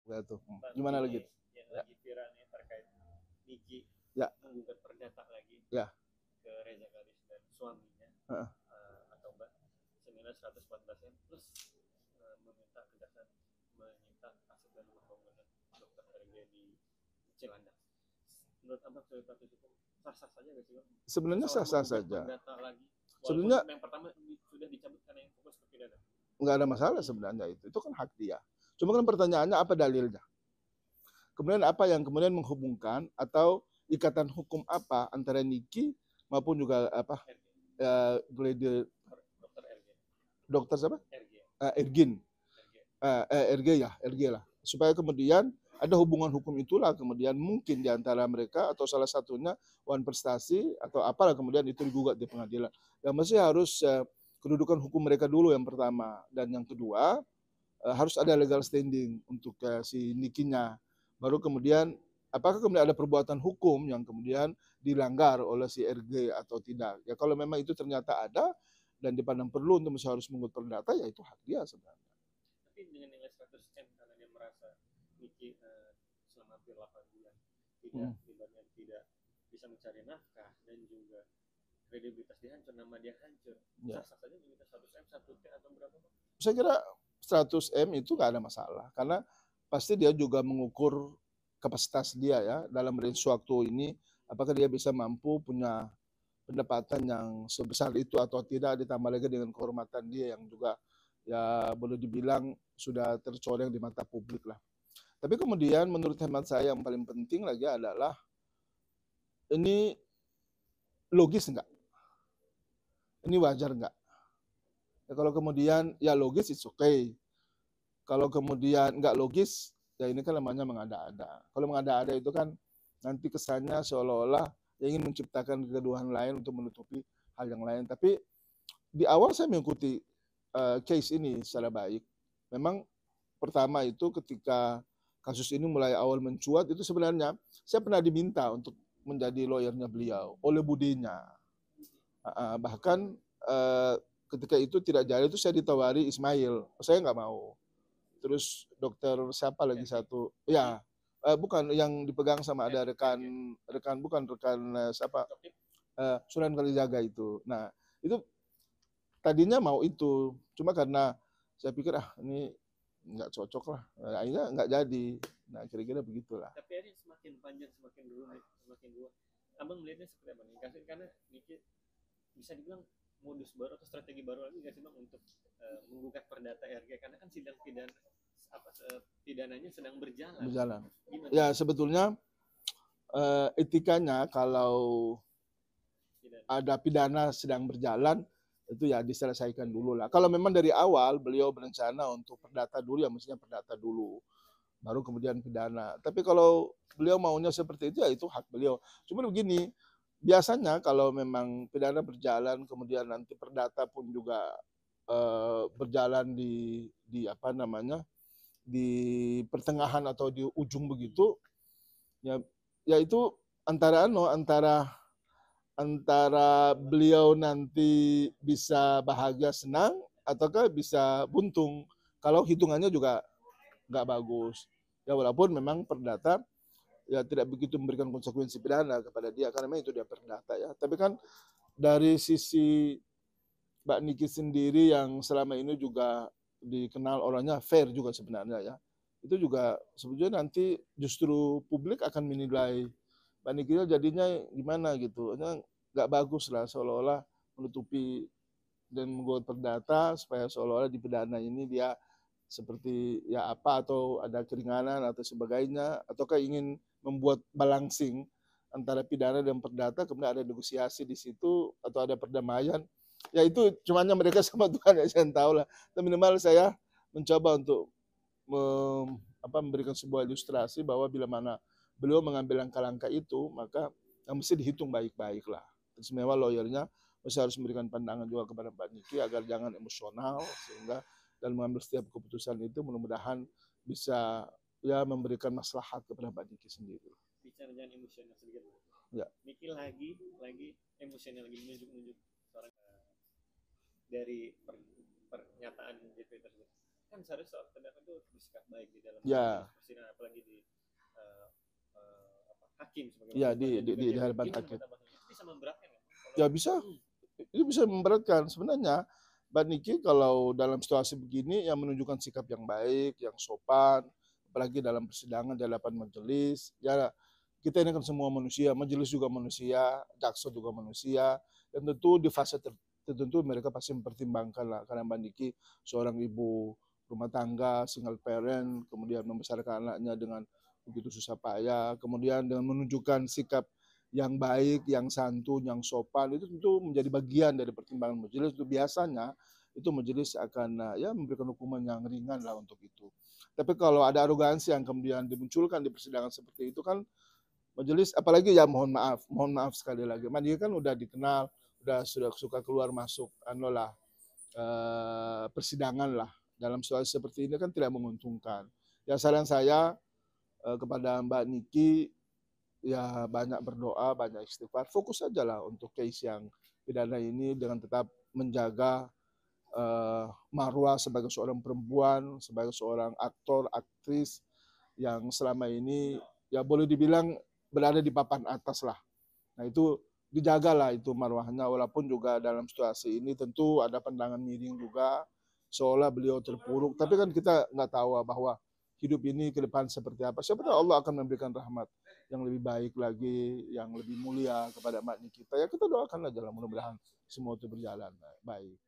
Ya tuh. Pak, Gimana ini lagi? yang Ya, lagi viral nih terkait Niki ya, menggugat perdata lagi ya. ke Reza Karis dan suaminya Heeh. atau Mbak senilai 114 M plus meminta kejaksaan menyita aset dan rumah bangunan dokter RG di Cilandak. Menurut Abang sebagai praktisi hukum sah-sah saja nggak sih Bang? Sebenarnya Seseorang sah-sah menggugat saja. perdata lagi walaupun Sebenarnya yang pertama sudah dicabut karena yang fokus ke pidana. nggak ada masalah sebenarnya itu. Itu kan hak dia. Cuma kan pertanyaannya apa dalilnya? Kemudian apa yang kemudian menghubungkan atau ikatan hukum apa antara Niki maupun juga apa gladi Dokter RG. dokter siapa? RG. Ergin. RG. RG ya, RG lah. Supaya kemudian ada hubungan hukum itulah kemudian mungkin di antara mereka atau salah satunya Wan Prestasi atau apalah kemudian itu digugat di pengadilan. Yang mesti harus kedudukan hukum mereka dulu yang pertama dan yang kedua harus ada legal standing untuk si Nikinya. Baru kemudian apakah kemudian ada perbuatan hukum yang kemudian dilanggar oleh si RG atau tidak. Ya kalau memang itu ternyata ada dan dipandang perlu untuk harus menggugat perdata ya itu hak dia sebenarnya. Tapi dengan nilai 100 M karena dia merasa Niki selama hampir 8 bulan tidak bisa mencari nafkah dan juga kredibilitas dia hancur, nama dia hancur. Ya. Sah-sah saja meminta 100 M, 1 T atau berapa? Saya kira 100 M itu nggak ada masalah karena pasti dia juga mengukur kapasitas dia ya dalam range waktu ini apakah dia bisa mampu punya pendapatan yang sebesar itu atau tidak ditambah lagi dengan kehormatan dia yang juga ya boleh dibilang sudah tercoreng di mata publik lah. Tapi kemudian menurut hemat saya yang paling penting lagi adalah ini logis enggak? Ini wajar enggak? Ya, kalau kemudian ya logis it's okay. Kalau kemudian enggak logis ya ini kan namanya mengada-ada. Kalau mengada-ada itu kan nanti kesannya seolah-olah ingin menciptakan kegaduhan lain untuk menutupi hal yang lain. Tapi di awal saya mengikuti case ini secara baik. Memang pertama itu ketika kasus ini mulai awal mencuat itu sebenarnya saya pernah diminta untuk menjadi lawyernya beliau oleh budenya. Bahkan ketika itu tidak jadi itu saya ditawari Ismail, saya nggak mau. Terus dokter siapa lagi satu, ya bukan yang dipegang sama ada rekan bukan rekan siapa Sunan Kalijaga itu. Nah itu tadinya mau itu, cuma karena saya pikir ini nggak cocok lah, akhirnya nggak jadi. Nah kira-kira begitulah. Tapi ini semakin panjang, semakin dulu. Abang melihatnya seperti apa nih? Karena Niki bisa dibilang modus baru atau strategi baru lagi nggak sih bang untuk menggugat perdata RG karena kan sidang pidananya sedang berjalan. Gimana? Ya sebetulnya etikanya kalau ada pidana sedang berjalan itu ya diselesaikan dulu lah. Kalau memang dari awal beliau berencana untuk perdata dulu ya mestinya perdata dulu baru kemudian pidana. Tapi kalau beliau maunya seperti itu ya itu hak beliau. Cuma begini, biasanya kalau memang pidana berjalan kemudian nanti perdata pun juga berjalan di apa namanya di pertengahan atau di ujung begitu ya itu antara beliau nanti bisa bahagia senang ataukah bisa buntung kalau hitungannya juga nggak bagus ya walaupun memang perdata ya tidak begitu memberikan konsekuensi pidana kepada dia karena memang itu dia perdata ya tapi kan dari sisi Mbak Niki sendiri yang selama ini juga dikenal orangnya fair juga sebenarnya ya itu juga sebetulnya nanti justru publik akan menilai Mbak Niki jadinya gimana gitu nggak bagus lah seolah-olah menutupi dan membuat perdata supaya seolah-olah di pidana ini dia seperti ya apa atau ada keringanan atau sebagainya ataukah ingin membuat balancing antara pidana dan perdata kemudian ada negosiasi di situ atau ada perdamaian ya itu cumanya mereka sama Tuhan ya saya tahu lah tapi minimal saya mencoba untuk memberikan sebuah ilustrasi bahwa bila mana beliau mengambil langkah-langkah itu maka yang mesti dihitung baik-baik lah terus memang lawyernya mesti harus memberikan pandangan juga kepada Mbak Niki agar jangan emosional sehingga dalam mengambil setiap keputusan itu mudah-mudahan bisa ya memberikan maslahat kepada Mbak Niki sendiri. Bicara jangan emosional sedikit. Ya. Niki lagi emosional lagi menunjuk seorang dari pernyataan JP tersebut. kan seharusnya seorang terdakwa itu bersikap baik di dalam Ya, persidangan, apalagi di uh, hakim sebagai ya korban dan juga di dia hadapan gimana hakim. itu bisa memberatkan ya Ya kalau bisa, itu bisa memberatkan. Sebenarnya Mbak Niki kalau dalam situasi begini yang menunjukkan sikap yang baik, yang sopan, apalagi dalam persidangan di hadapan majelis, ya kita ini kan semua manusia, majelis juga manusia, jaksa juga manusia, dan tentu di fase tertentu mereka pasti mempertimbangkan lah, karena Mbak Niki seorang ibu rumah tangga, single parent, kemudian membesarkan anaknya dengan begitu susah payah, kemudian dengan menunjukkan sikap yang baik, yang santun, yang sopan, itu tentu menjadi bagian dari pertimbangan majelis. Itu biasanya itu majelis akan ya memberikan hukuman yang ringan lah untuk itu. Tapi kalau ada arogansi yang kemudian dimunculkan di persidangan seperti itu kan majelis, apalagi ya mohon maaf sekali lagi. Dia kan udah dikenal, sudah suka keluar masuk persidangan lah. Dalam situasi seperti ini kan tidak menguntungkan. Ya saran saya kepada Mbak Niki, ya banyak berdoa, banyak istighfar, fokus saja lah untuk case yang pidana ini dengan tetap menjaga marwah sebagai seorang perempuan, sebagai seorang aktor, aktris yang selama ini ya boleh dibilang berada di papan atas lah. Nah itu dijagalah itu marwahnya, walaupun juga dalam situasi ini tentu ada pandangan miring juga, seolah beliau terpuruk. Tapi kan kita nggak tahu bahwa hidup ini ke depan seperti apa. Siapa tahu Allah akan memberikan rahmat yang lebih baik lagi, yang lebih mulia kepada makni kita. Ya kita doakan aja lah, mudah-mudahan semua itu berjalan baik.